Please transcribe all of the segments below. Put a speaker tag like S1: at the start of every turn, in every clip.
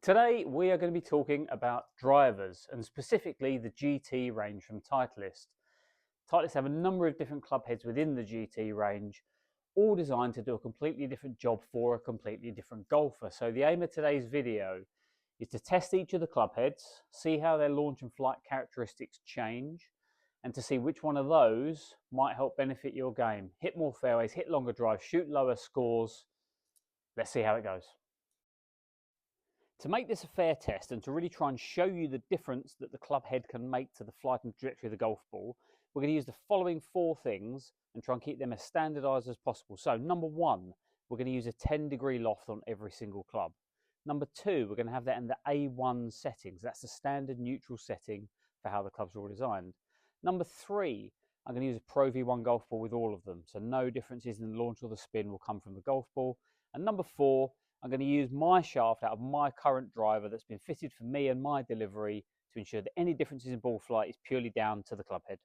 S1: Today we are going to be talking about drivers and specifically the GT range from Titleist. Titleist have a number of different club heads within the GT range, all designed to do a completely different job for a completely different golfer. So the aim of today's video is to test each of the club heads, see how their launch and flight characteristics change, and to see which one of those might help benefit your game. Hit more fairways, hit longer drives, shoot lower scores. Let's see how it goes. To make this a fair test and to really try and show you the difference that the club head can make to the flight and trajectory of the golf ball, we're going to use the following four things and try and keep them as standardised as possible. So number one, we're going to use a 10-degree loft on every single club. Number two, we're going to have that in the A1 settings. That's the standard neutral setting for how the clubs are all designed. Number three, I'm going to use a Pro V1 golf ball with all of them. So no differences in the launch or the spin will come from the golf ball. And number four, I'm going to use my shaft out of my current driver that's been fitted for me and my delivery to ensure that any differences in ball flight is purely down to the club head.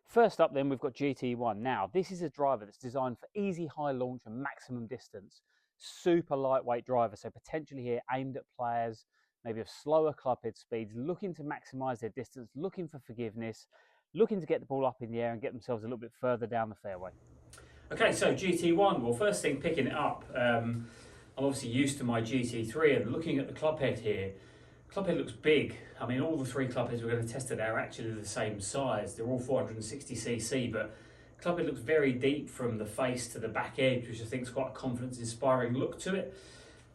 S1: First up then, we've got GT1. Now, this is a driver that's designed for easy high launch and maximum distance. Super lightweight driver, so potentially here aimed at players maybe of slower club head speeds, looking to maximise their distance, looking for forgiveness, looking to get the ball up in the air and get themselves a little bit further down the fairway.
S2: Okay, so GT1, well, first thing, picking it up, I'm obviously used to my GT3 and looking at the club head here, club head looks big. I mean, all the three club heads we're going to test today are actually the same size. They're all 460cc, but club head looks very deep from the face to the back edge, which I think is quite a confidence-inspiring look to it.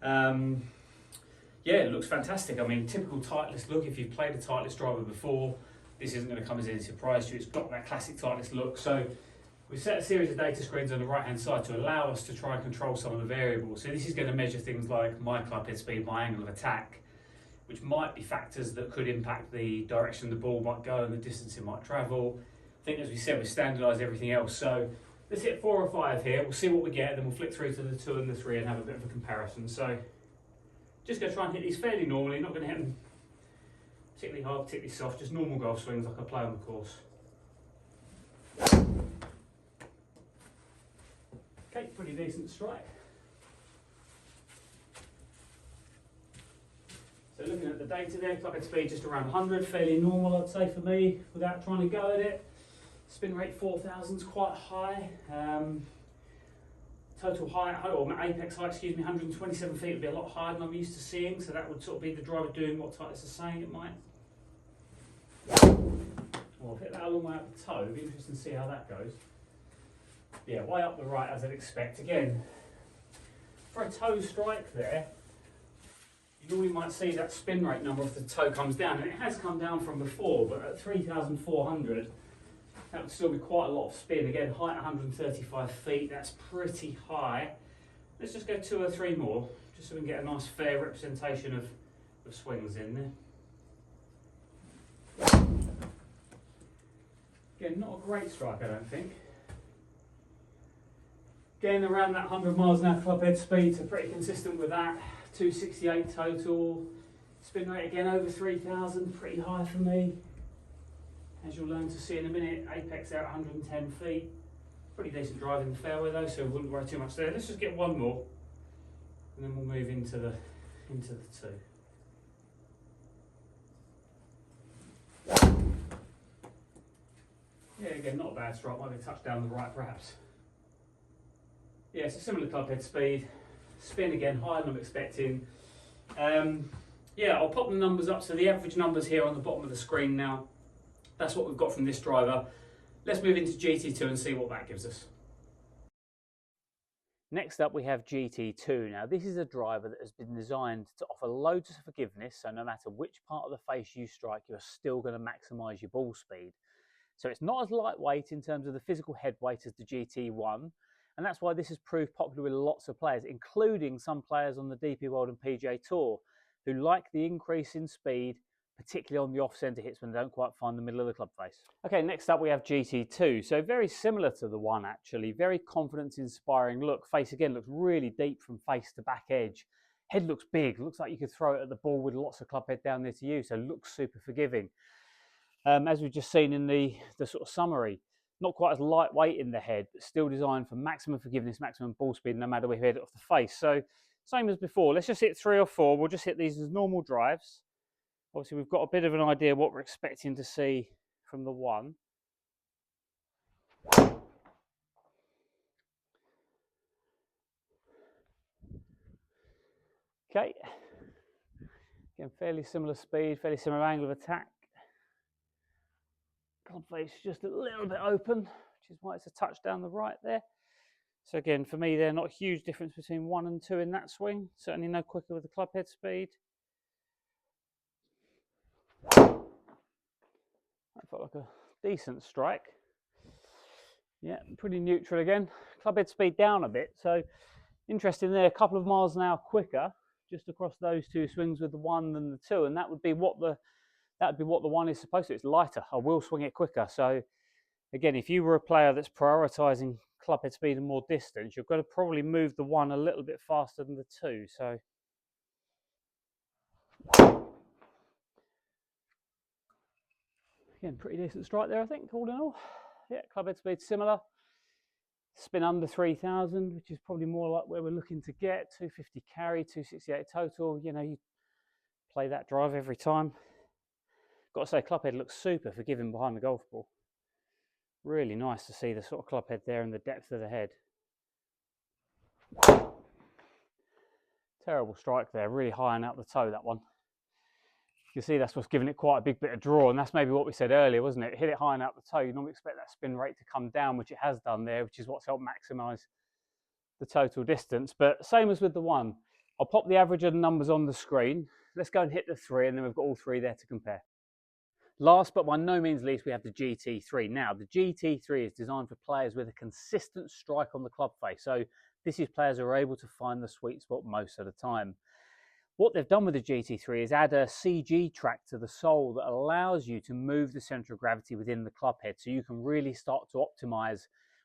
S2: Yeah, it looks fantastic. I mean, typical Titleist look. If you've played a Titleist driver before, this isn't going to come as any surprise to you. It's got that classic Titleist look. So we've set a series of data screens on the right-hand side to allow us to try and control some of the variables. So this is going to measure things like my club head speed, my angle of attack, which might be factors that could impact the direction the ball might go and the distance it might travel. I think, as we said, we standardised everything else. So let's hit 4 or 5 here. We'll see what we get, then we'll flick through to the 2 and the 3 and have a bit of a comparison. So just going to try and hit these fairly normally, not going to hit them particularly hard, particularly soft, just normal golf swings like I play on the course. Okay, pretty decent strike. So looking at the data there, club head speed just around 100, fairly normal I'd say for me, without trying to go at it. Spin rate 4,000 is quite high. Total height, or apex height, excuse me, 127 feet would be a lot higher than I'm used to seeing, so that would sort of be the driver doing what Titleist is saying it might. Well, I'll hit that a long way up the toe, it'd be interesting to see how that goes. Yeah, way up the right as I'd expect. Again, for a toe strike there, you normally might see that spin rate number if the toe comes down, and it has come down from before, but at 3,400, that would still be quite a lot of spin. Again, height 135 feet, that's pretty high. Let's just go 2 or 3 more, just so we can get a nice fair representation of swings in there. Again, not a great strike, I don't think. Again, around that 100 miles an hour club head speed, so pretty consistent with that. 268 total. Spin rate again over 3,000, pretty high for me. As you'll learn to see in a minute, apex there at 110 feet. Pretty decent drive in the fairway though, so we wouldn't worry too much there. Let's just get 1 more, and then we'll move into the 2. Yeah, again, not a bad strike, might be a touch down the right perhaps. Yeah, it's a similar club head speed. Spin again, higher than I'm expecting. Yeah, I'll pop the numbers up. So the average numbers here on the bottom of the screen now. That's what we've got from this driver. Let's move into GT2 and see what that gives us.
S1: Next up we have GT2. Now this is a driver that has been designed to offer loads of forgiveness, so no matter which part of the face you strike, you're still going to maximise your ball speed. So it's not as lightweight in terms of the physical head weight as the GT1, and that's why this has proved popular with lots of players, including some players on the DP World and PGA Tour, who like the increase in speed, particularly on the off-centre hits when they don't quite find the middle of the club face. Okay, next up we have GT2. So very similar to the one actually, very confidence-inspiring look. Face again looks really deep from face to back edge. Head looks big, looks like you could throw it at the ball with lots of club head down there to you, so looks super forgiving. As we've just seen in the sort of summary, not quite as lightweight in the head, but still designed for maximum forgiveness, maximum ball speed, no matter where you hit it off the face. So Same as before, let's just hit 3 or 4. We'll just hit these as normal drives. Obviously, we've got a bit of an idea what we're expecting to see from the 1. Okay. Again, fairly similar speed, fairly similar angle of attack. Club face just a little bit open, which is why it's a touch down the right there. So again, for me, they're not a huge difference between 1 and 2 in that swing. Certainly no quicker with the club head speed. That felt like a decent strike. Yeah, pretty neutral again. Club head speed down a bit. So interesting there, a couple of miles an hour quicker just across those 2 swings with the 1 than the 2, and that would be what the 1 is supposed to. It's lighter. I will swing it quicker. So again, if you were a player that's prioritizing club head speed and more distance, you've got to probably move the 1 a little bit faster than the 2. So again, pretty decent strike there, I think, all in all. Yeah, club head speed similar. Spin under 3,000, which is probably more like where we're looking to get. 250 carry, 268 total. You know, you play that drive every time. Got to say, club head looks super forgiving behind the golf ball. Really nice to see the sort of club head there and the depth of the head. Terrible strike there, really high and out the toe, that one. You can see that's what's giving it quite a big bit of draw, and that's maybe what we said earlier, wasn't it? Hit it high and out the toe, you normally expect that spin rate to come down, which it has done there, which is what's helped maximise the total distance. But same as with the 1. I'll pop the average of the numbers on the screen. Let's go and hit the 3, and then we've got all 3 there to compare. Last but by no means least, we have the GT3. Now, the GT3 is designed for players with a consistent strike on the club face. So this is players who are able to find the sweet spot most of the time. What they've done with the GT3 is add a CG track to the sole that allows you to move the centre of gravity within the club head, so you can really start to optimise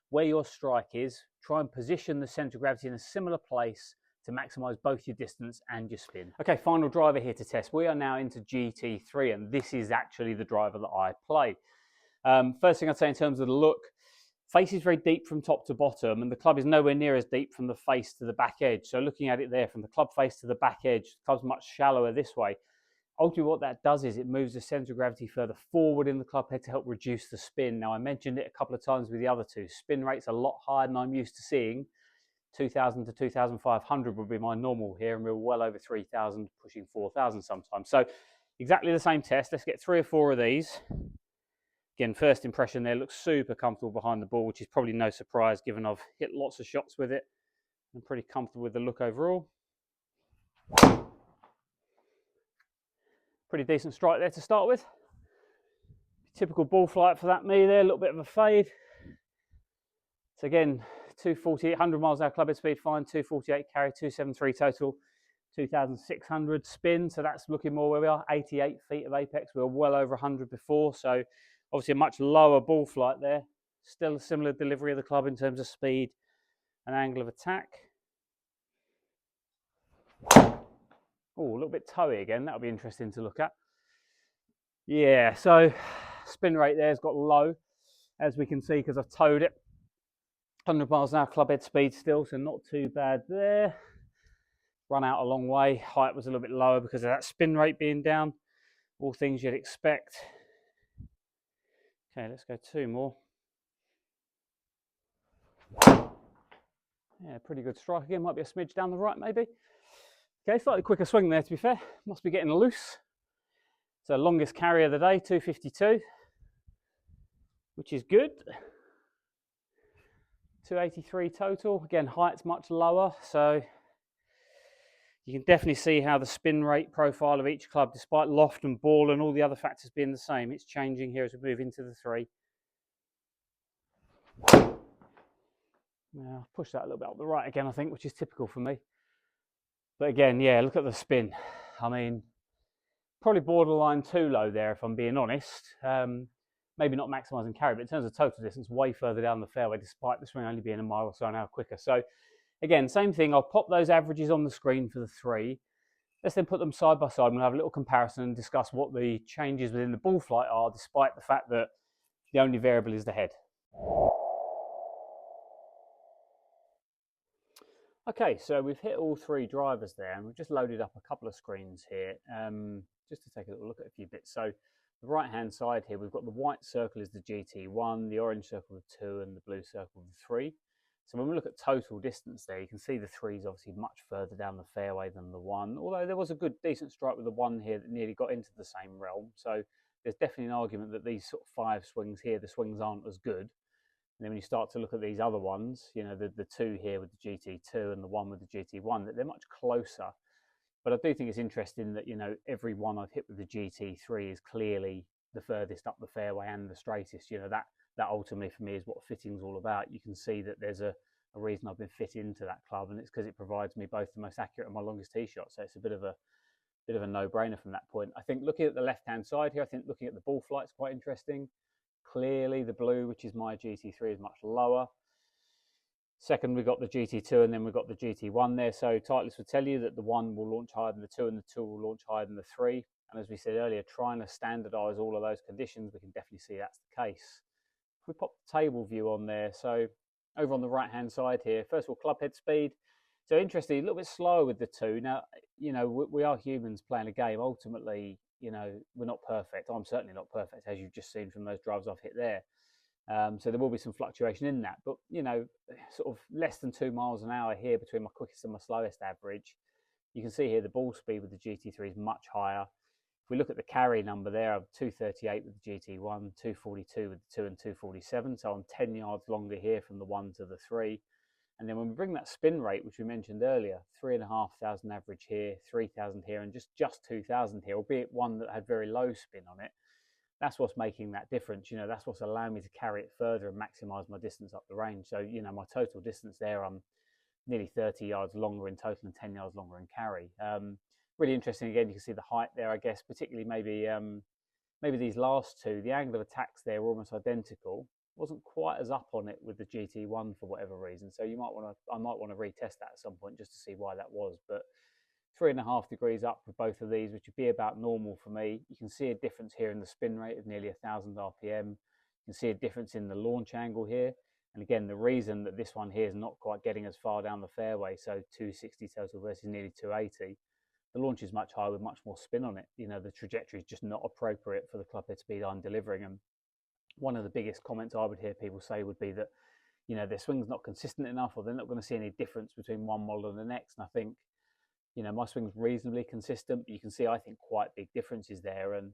S1: where your strike is, try and position the centre of gravity in a similar place to maximise both your distance and your spin. Okay, final driver here to test. We are now into GT3, and this is actually the driver that I play. First thing I'd say in terms of the look, face is very deep from top to bottom, and the club is nowhere near as deep from the face to the back edge. So looking at it there, from the club face to the back edge, the club's much shallower this way. Ultimately, what that does is it moves the centre of gravity further forward in the club head to help reduce the spin. Now, I mentioned it a couple of times with the other 2. Spin rate's a lot higher than I'm used to seeing. 2,000 to 2,500 would be my normal here, and we're well over 3,000, pushing 4,000 sometimes. So exactly the same test. Let's get 3 or 4 of these. Again, first impression there, looks super comfortable behind the ball, which is probably no surprise given I've hit lots of shots with it. I'm pretty comfortable with the look overall. Pretty decent strike there to start with. Typical ball flight for that me there, a little bit of a fade. So again, 248, 100 miles an hour club head speed, fine, 248 carry, 273 total, 2,600 spin. So that's looking more where we are, 88 feet of apex. We were well over 100 before. So obviously a much lower ball flight there. Still a similar delivery of the club in terms of speed and angle of attack. Oh, a little bit toey again. That'll be interesting to look at. Yeah, so spin rate there has got low, as we can see, because I've towed it. 100 miles an hour club head speed still, so not too bad there. Run out a long way. Height was a little bit lower because of that spin rate being down. All things you'd expect. Okay, let's go 2 more. Yeah, pretty good strike again. Might be a smidge down the right, maybe. Okay, slightly quicker swing there, to be fair. Must be getting loose. So longest carry of the day, 252, which is good. 283 total. Again, height's much lower, so you can definitely see how the spin rate profile of each club, despite loft and ball and all the other factors being the same, it's changing here as we move into the 3. Now, push that a little bit up the right again, I think, which is typical for me. But again, yeah, look at the spin. I mean, probably borderline too low there, if I'm being honest. Maybe not maximising carry, but in terms of total distance, way further down the fairway, despite the swing only being a mile or so an hour quicker. So again, same thing. I'll pop those averages on the screen for the 3. Let's then put them side by side and we'll have a little comparison and discuss what the changes within the ball flight are, despite the fact that the only variable is the head. Okay, so we've hit all three drivers there, and we've just loaded up a couple of screens here, just to take a little look at a few bits. So the right-hand side here, we've got the white circle is the GT1, the orange circle the 2, and the blue circle the 3. So when we look at total distance there, you can see the 3 is obviously much further down the fairway than the 1, although there was a good, decent strike with the 1 here that nearly got into the same realm. So there's definitely an argument that these sort of 5 swings here, the swings aren't as good. And then when you start to look at these other ones, you know, the 2 here with the GT2 and the 1 with the GT1, that they're much closer. But I do think it's interesting that, you know, every one I've hit with the GT3 is clearly the furthest up the fairway and the straightest. You know, that ultimately for me is what fitting's all about. You can see that there's a reason I've been fit into that club, and it's because it provides me both the most accurate and my longest tee shot. So it's a bit of a no-brainer from that point. I think looking at the left-hand side here, I think looking at the ball flight is quite interesting. Clearly the blue, which is my GT3, is much lower. Second, we've got the GT2 and then we've got the GT1 there. So Titleist will tell you that the 1 will launch higher than the 2 and the 2 will launch higher than the 3. And as we said earlier, trying to standardise all of those conditions, we can definitely see that's the case. If we pop the table view on there, so over on the right-hand side here, first of all, club head speed. So interesting, a little bit slower with the 2. Now, you know, we are humans playing a game. Ultimately, you know, we're not perfect. I'm certainly not perfect, as you've just seen from those drives I've hit there. So there will be some fluctuation in that. But, you know, sort of less than 2 miles an hour here between my quickest and my slowest average. You can see here the ball speed with the GT3 is much higher. If we look at the carry number there, I'm 238 with the GT1, 242 with the 2 and 247. So I'm 10 yards longer here from the 1 to the 3. And then when we bring that spin rate, which we mentioned earlier, 3,500 average here, 3,000 here, and just 2,000 here, albeit one that had very low spin on it, that's what's making that difference. You know, that's what's allowing me to carry it further and maximize my distance up the range. So, you know, my total distance there, I'm nearly 30 yards longer in total and 10 yards longer in carry. Really interesting. Again, you can see the height there, I guess, particularly maybe these last two, the angle of attacks there were almost identical. Wasn't quite as up on it with the GT1 for whatever reason. So I might want to retest that at some point just to see why that was. But 3.5 degrees up with both of these, which would be about normal for me. You can see a difference here in the spin rate of nearly 1,000 RPM. You can see a difference in the launch angle here. And again, the reason that this one here is not quite getting as far down the fairway, so 260 total versus nearly 280, the launch is much higher with much more spin on it. You know, the trajectory is just not appropriate for the club head speed I'm delivering. And one of the biggest comments I would hear people say would be that, you know, their swing's not consistent enough, or they're not going to see any difference between one model and the next. And I think, you know, my swing's reasonably consistent, but you can see, I think, quite big differences there. And,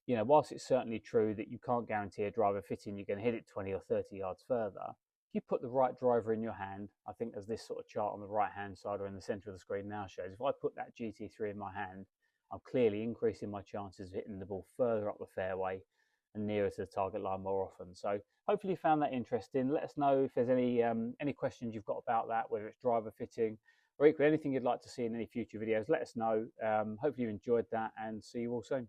S1: you know, whilst it's certainly true that you can't guarantee a driver fitting, you're going to hit it 20 or 30 yards further. If you put the right driver in your hand, I think as this sort of chart on the right-hand side or in the center of the screen now shows, if I put that GT3 in my hand, I'm clearly increasing my chances of hitting the ball further up the fairway and nearer to the target line more often. So hopefully you found that interesting. Let us know if there's any questions you've got about that, whether it's driver fitting or equally anything you'd like to see in any future videos. Let us know. Hopefully you enjoyed that, and see you all soon.